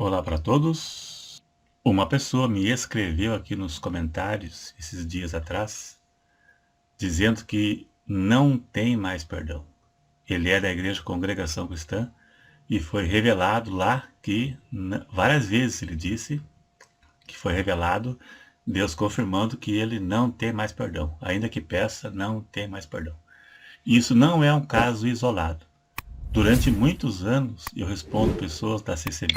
Olá para todos. Uma pessoa me escreveu aqui nos comentários esses dias atrás, dizendo que não tem mais perdão. Ele é da Igreja Congregação Cristã e foi revelado lá que, várias vezes ele disse que foi revelado, Deus confirmando que ele não tem mais perdão. Ainda que peça, não tem mais perdão. Isso não é um caso isolado. Durante muitos anos eu respondo pessoas da CCB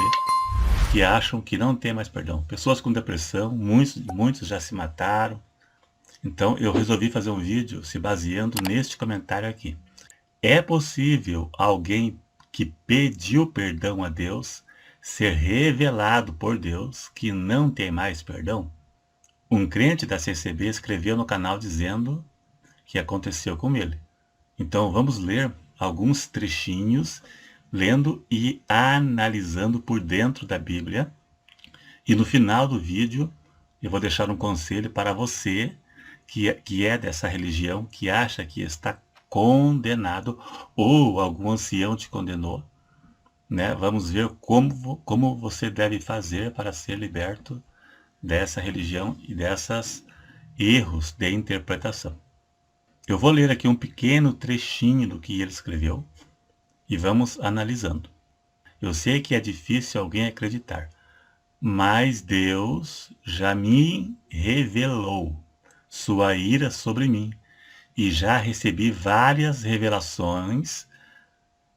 que acham que não tem mais perdão. Pessoas com depressão, muitos já se mataram. Então eu resolvi fazer um vídeo se baseando neste comentário aqui. É possível alguém que pediu perdão a Deus ser revelado por Deus que não tem mais perdão? Um crente da CCB escreveu no canal dizendo que aconteceu com ele. Então vamos ler alguns trechinhos, lendo e analisando por dentro da Bíblia. E no final do vídeo, eu vou deixar um conselho para você que é dessa religião, que acha que está condenado ou algum ancião te condenou, né? Vamos ver como você deve fazer para ser liberto dessa religião e desses erros de interpretação. Eu vou ler aqui um pequeno trechinho do que ele escreveu e vamos analisando. Eu sei que é difícil alguém acreditar, mas Deus já me revelou sua ira sobre mim e já recebi várias revelações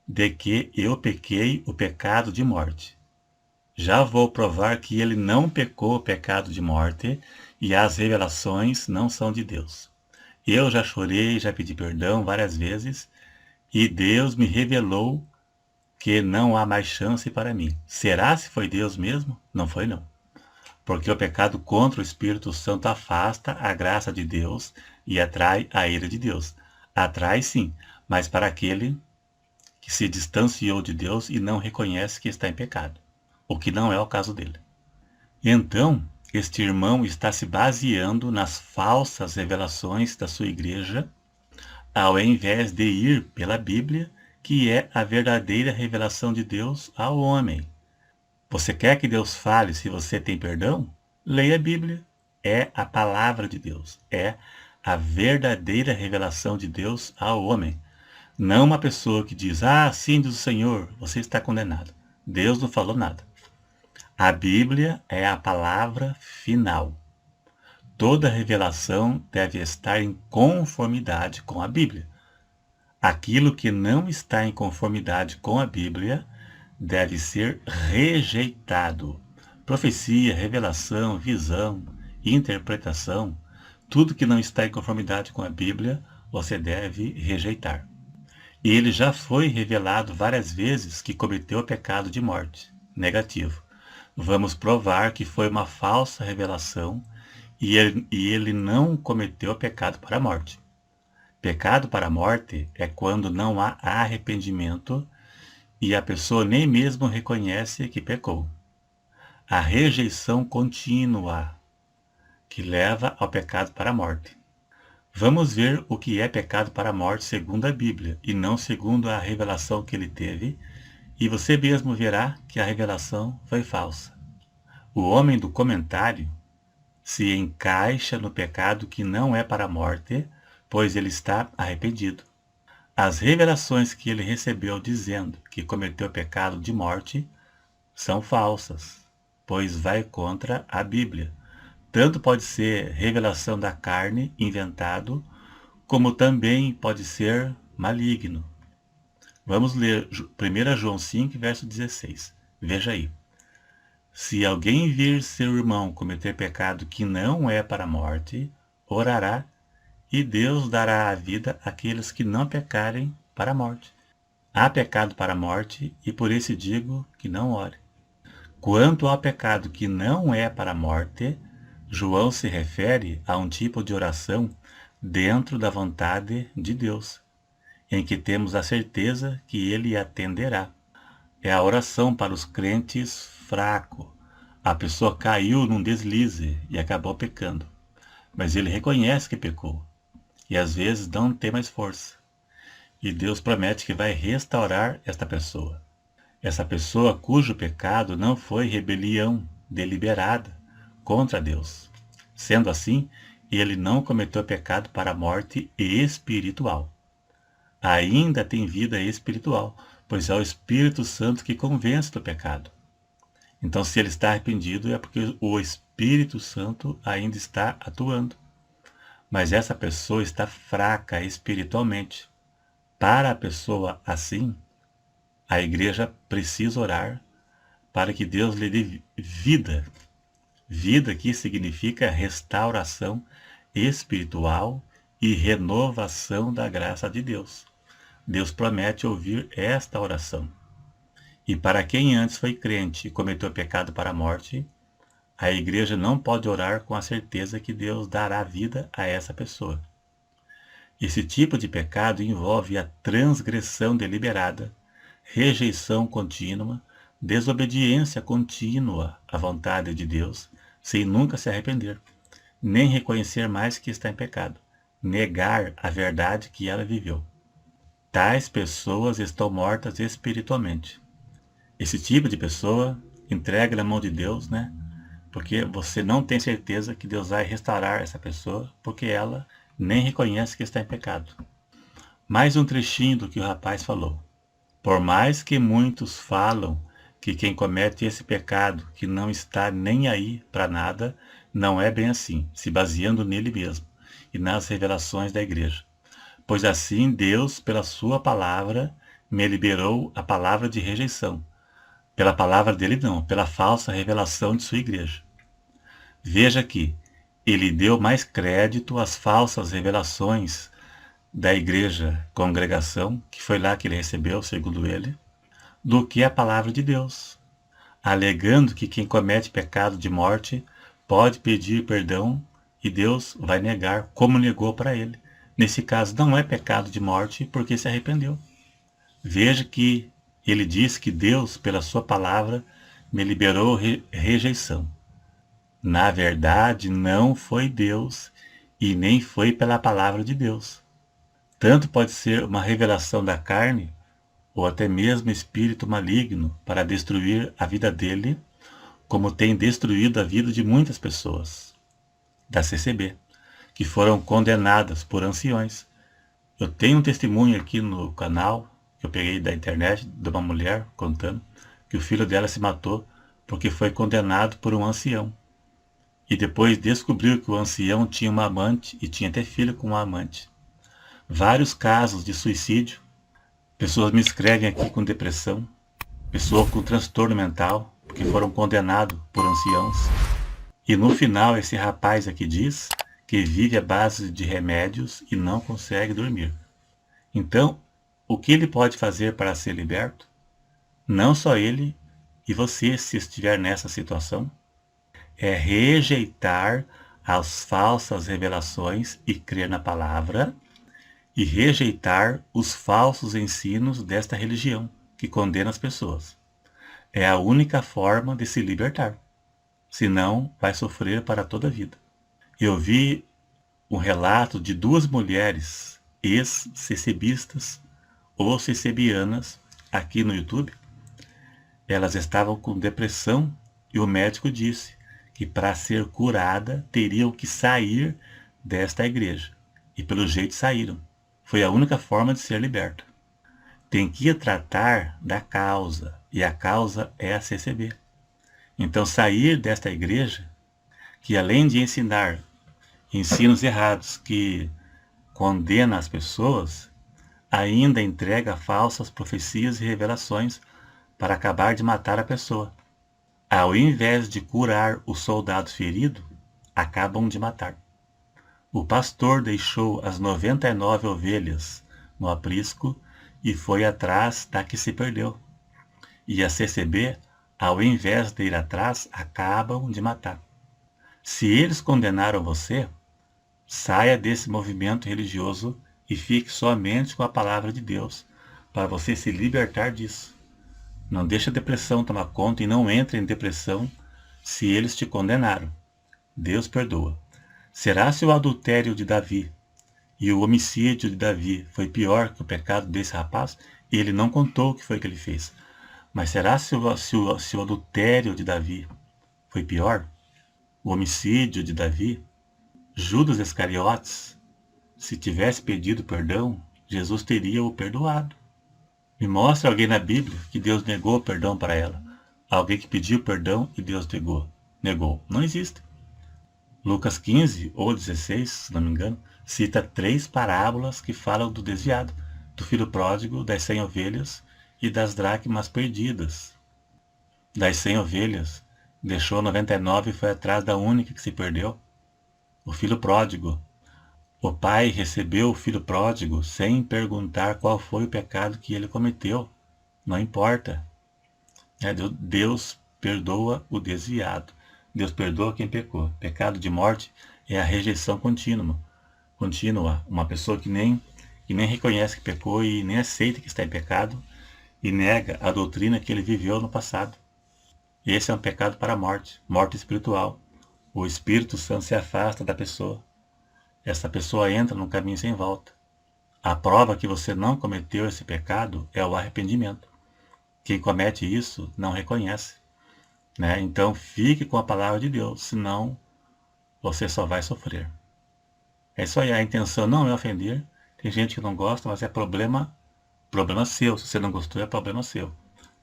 de que eu pequei o pecado de morte. Já vou provar que ele não pecou o pecado de morte e as revelações não são de Deus. Eu já chorei, já pedi perdão várias vezes e Deus me revelou que não há mais chance para mim. Será se foi Deus mesmo? Não foi não. Porque o pecado contra o Espírito Santo afasta a graça de Deus e atrai a ira de Deus. Atrai sim, mas para aquele que se distanciou de Deus e não reconhece que está em pecado, o que não é o caso dele. Então, este irmão está se baseando nas falsas revelações da sua igreja, ao invés de ir pela Bíblia, que é a verdadeira revelação de Deus ao homem. Você quer que Deus fale se você tem perdão? Leia a Bíblia. É a palavra de Deus. É a verdadeira revelação de Deus ao homem. Não uma pessoa que diz, sim, diz o Senhor, você está condenado. Deus não falou nada. A Bíblia é a palavra final. Toda revelação deve estar em conformidade com a Bíblia. Aquilo que não está em conformidade com a Bíblia deve ser rejeitado. Profecia, revelação, visão, interpretação, tudo que não está em conformidade com a Bíblia, você deve rejeitar. Ele já foi revelado várias vezes que cometeu o pecado de morte. Negativo. Vamos provar que foi uma falsa revelação e ele não cometeu pecado para a morte. Pecado para a morte é quando não há arrependimento e a pessoa nem mesmo reconhece que pecou. A rejeição contínua que leva ao pecado para a morte. Vamos ver o que é pecado para a morte segundo a Bíblia e não segundo a revelação que ele teve, e você mesmo verá que a revelação foi falsa. O homem do comentário se encaixa no pecado que não é para a morte, pois ele está arrependido. As revelações que ele recebeu dizendo que cometeu pecado de morte são falsas, pois vai contra a Bíblia. Tanto pode ser revelação da carne, inventado, como também pode ser maligno. Vamos ler 1 João 5, verso 16. Veja aí. Se alguém vir seu irmão cometer pecado que não é para a morte, orará, e Deus dará a vida àqueles que não pecarem para a morte. Há pecado para a morte, e por isso digo que não ore. Quanto ao pecado que não é para a morte, João se refere a um tipo de oração dentro da vontade de Deus, em que temos a certeza que ele atenderá. É a oração para os crentes fracos. A pessoa caiu num deslize e acabou pecando, mas ele reconhece que pecou e às vezes não tem mais força. E Deus promete que vai restaurar esta pessoa. Essa pessoa cujo pecado não foi rebelião deliberada contra Deus. Sendo assim, ele não cometeu pecado para a morte espiritual. Ainda tem vida espiritual, pois é o Espírito Santo que convence do pecado. Então, se ele está arrependido, é porque o Espírito Santo ainda está atuando. Mas essa pessoa está fraca espiritualmente. Para a pessoa assim, a igreja precisa orar para que Deus lhe dê vida. Vida que significa restauração espiritual e renovação da graça de Deus. Deus promete ouvir esta oração. E para quem antes foi crente e cometeu pecado para a morte, a igreja não pode orar com a certeza que Deus dará vida a essa pessoa. Esse tipo de pecado envolve a transgressão deliberada, rejeição contínua, desobediência contínua à vontade de Deus, sem nunca se arrepender, nem reconhecer mais que está em pecado, negar a verdade que ela viveu. Tais pessoas estão mortas espiritualmente. Esse tipo de pessoa entrega na mão de Deus, né? Porque você não tem certeza que Deus vai restaurar essa pessoa, porque ela nem reconhece que está em pecado. Mais um trechinho do que o rapaz falou. Por mais que muitos falam que quem comete esse pecado, que não está nem aí para nada, não é bem assim, se baseando nele mesmo e nas revelações da igreja. Pois assim Deus, pela sua palavra, me liberou a palavra de rejeição. Pela palavra dele não, pela falsa revelação de sua igreja. Veja que ele deu mais crédito às falsas revelações da igreja congregação, que foi lá que ele recebeu, segundo ele, do que a palavra de Deus, alegando que quem comete pecado de morte pode pedir perdão e Deus vai negar, como negou para ele. Nesse caso, não é pecado de morte porque se arrependeu. Veja que ele diz que Deus, pela sua palavra, me liberou rejeição. Na verdade, não foi Deus e nem foi pela palavra de Deus. Tanto pode ser uma revelação da carne, ou até mesmo espírito maligno para destruir a vida dele, como tem destruído a vida de muitas pessoas da CCB, que foram condenadas por anciões. Eu tenho um testemunho aqui no canal, que eu peguei da internet, de uma mulher contando que o filho dela se matou porque foi condenado por um ancião. E depois descobriu que o ancião tinha uma amante e tinha até filho com uma amante. Vários casos de suicídio. Pessoas me escrevem aqui com depressão, pessoas com transtorno mental, que foram condenados por anciãos. E no final, esse rapaz aqui diz que vive à base de remédios e não consegue dormir. Então, o que ele pode fazer para ser liberto? Não só ele e você, se estiver nessa situação, é rejeitar as falsas revelações e crer na palavra, e rejeitar os falsos ensinos desta religião, que condena as pessoas. É a única forma de se libertar. Senão, vai sofrer para toda a vida. Eu vi um relato de duas mulheres ex-cecebistas ou cecebianas aqui no YouTube. Elas estavam com depressão e o médico disse que para ser curada teriam que sair desta igreja. E pelo jeito saíram. Foi a única forma de ser liberta. Tem que tratar da causa, e a causa é a CCB. Então sair desta igreja, que além de ensinar ensinos errados que condena as pessoas, ainda entrega falsas profecias e revelações para acabar de matar a pessoa. Ao invés de curar o soldado ferido, acabam de matar. O pastor deixou as 99 ovelhas no aprisco e foi atrás da que se perdeu. E a CCB, ao invés de ir atrás, acabam de matar. Se eles condenaram você, saia desse movimento religioso e fique somente com a palavra de Deus, para você se libertar disso. Não deixe a depressão tomar conta e não entre em depressão se eles te condenaram. Deus perdoa. Será se o adultério de Davi e o homicídio de Davi foi pior que o pecado desse rapaz? Ele não contou o que foi que ele fez. Mas será se o adultério de Davi foi pior? O homicídio de Davi? Judas Iscariotes, se tivesse pedido perdão, Jesus teria o perdoado. Me mostra alguém na Bíblia que Deus negou o perdão para ela. Alguém que pediu perdão e Deus negou. Negou. Não existe. Lucas 15 ou 16, se não me engano, cita 3 parábolas que falam do desviado, do filho pródigo, das 100 ovelhas e das dracmas perdidas. Das 100 ovelhas, deixou 99 e foi atrás da única que se perdeu. O filho pródigo. O pai recebeu o filho pródigo sem perguntar qual foi o pecado que ele cometeu. Não importa. Deus perdoa o desviado. Deus perdoa quem pecou. Pecado de morte é a rejeição contínua. Uma pessoa que nem reconhece que pecou e nem aceita que está em pecado e nega a doutrina que ele viveu no passado. Esse é um pecado para a morte, morte espiritual. O Espírito Santo se afasta da pessoa. Essa pessoa entra num caminho sem volta. A prova que você não cometeu esse pecado é o arrependimento. Quem comete isso não reconhece. Né? Então fique com a palavra de Deus, senão você só vai sofrer. É isso aí, a intenção não é ofender. Tem gente que não gosta, mas é problema seu. Se você não gostou, é problema seu.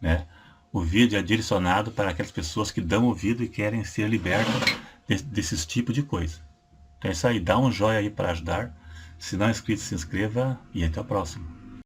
Né? O vídeo é direcionado para aquelas pessoas que dão ouvido e querem ser libertas desses tipos de coisa. Então é isso aí, dá um joinha aí para ajudar. Se não é inscrito, se inscreva e até o próximo.